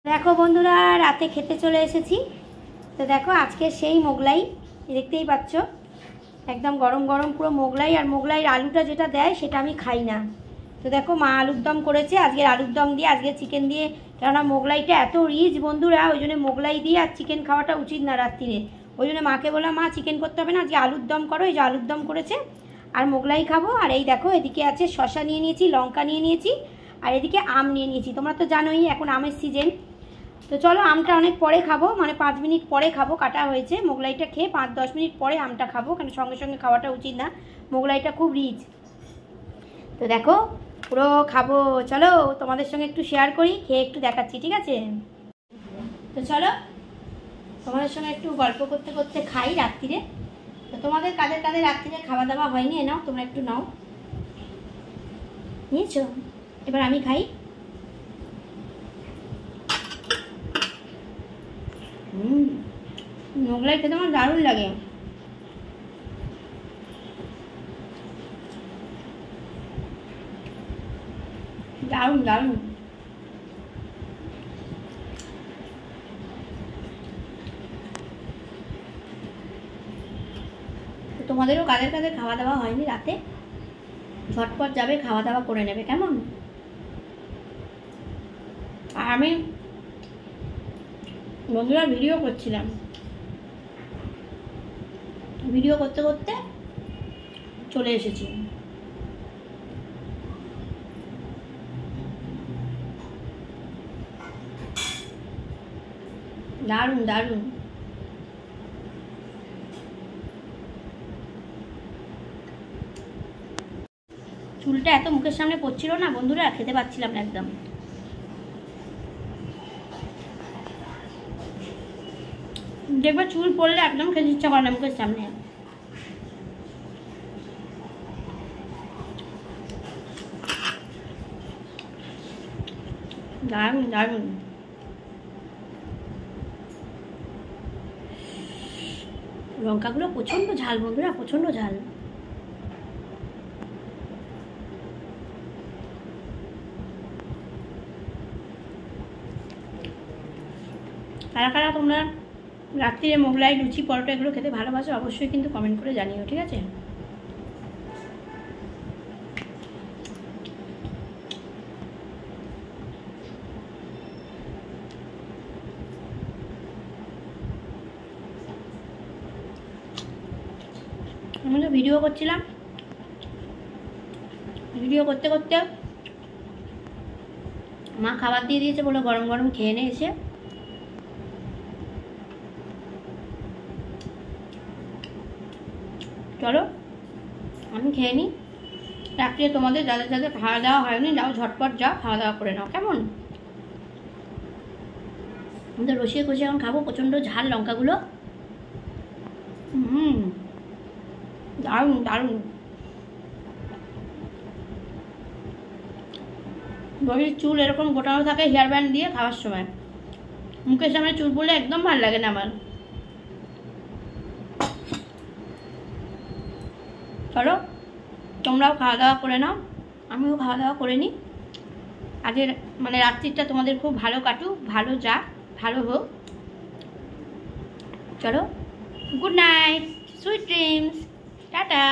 দেখো বন্ধুরা, রাতে খেতে চলে এসেছি। তো দেখো আজকে সেই মোগলাই, দেখতেই পাচ্ছ একদম গরম গরম পুরো মোগলাই। আর মোগলাইয়ের আলুটা যেটা দেয় সেটা আমি খাই না। তো দেখো মা আলুর দম করেছে, আজকের আলুর দম দিয়ে, আজকে চিকেন দিয়ে। কেননা মোগলাইটা এত রিচ বন্ধুরা, ওই জন্য মোগলাই দিয়ে আর চিকেন খাওয়াটা উচিত না রাত্রিরে। ওই জন্য মাকে বললাম, মা চিকেন করতে হবে না, আজকে আলুর দম করো। এই যে আলুর দম করেছে আর মোগলাই খাবো। আর এই দেখো এদিকে আছে শসা নিয়ে নিয়েছি, লঙ্কা নিয়ে নিয়েছি, আর এদিকে আম নিয়ে নিয়েছি। তোমরা তো জানোই এখন আমের সিজন। তো চলো আমটা অনেক পরে খাবো, মানে 5 মিনিট পরে খাবো, কাটা হয়েছে। মোগলাইটা খেয়ে 5-10 মিনিট পরে আমটা খাবো, কারণ সঙ্গে সঙ্গে খাওয়াটা উচিত না, মোগলাইটা খুব রিচ। তো দেখো পুরো খাবো, চলো তোমাদের সঙ্গে একটু শেয়ার করি, খেয়ে একটু দেখাচ্ছি, ঠিক আছে? তো চলো তোমাদের সঙ্গে একটু গল্প করতে করতে খাই রাত্রিরে। তো তোমাদের কাদের কাদের রাত্রিরে খাওয়া দাওয়া হয়নি, নাও তোমরা একটু নাও। নিয়েছো? এবার আমি খাই। মোগলাই খেতে আমার দারুণ লাগে। দারুণ দারুণ। তোমাদেরও কাদের কাদের খাওয়া দাওয়া হয়নি রাতে, ঝটপট যাবে খাওয়া দাওয়া করে নেবে, কেমন? আর আমি বন্ধুরা ভিডিও করছিলাম, ভিডিও করতে করতে চলে এসেছি। দারুণ দারুণ। চুলটা এত মুখের সামনে পড়ছিল না বন্ধুরা, খেতে পাচ্ছিলাম না একদম। দেখবে চুল পড়লে একদম খেতে ইচ্ছা করে না মুখের সামনে। দারুণ দারুণ। লঙ্কাগুলো প্রচন্ড ঝাল বন্ধুরা, প্রচন্ড ঝাল। কারা কারা তোমরা রাত্রিরে মোগলাই, লুচি, পরোটা এগুলো খেতে ভালোবাসো অবশ্যই কিন্তু কমেন্ট করে জানিও, ঠিক আছে? আমি তো ভিডিও করছিলাম, ভিডিও করতে করতে মা খাবার দিয়ে দিয়েছে, বলে গরম গরম খেয়ে নে এসে। চলো আমি খেয়ে নিই। রাত্রে তোমাদের যাদের যাদের খাওয়া দাওয়া হয়নি, যাও ঝটপট যাও খাওয়া দাওয়া করে নাও, কেমন? আমাদের রসিয়ে কষিয়ে এখন খাবো, প্রচণ্ড ঝাল লঙ্কাগুলো। দারুণ দারুণ। বড়ির চুল এরকম গোটানো থাকে হেয়ার ব্যান্ড দিয়ে খাওয়ার সময়, মুখের সামনে চুল পড়লে একদম ভালো লাগে না আমার। চলো তোমরাও খাওয়া দাওয়া করে নাও, আমিও খাওয়া দাওয়া করে নিই। আজকের মানে রাত্রিটা তোমাদের খুব ভালো কাটুক, ভালো যাক, ভালো হোক। চলো, good night, sweet dreams, tata.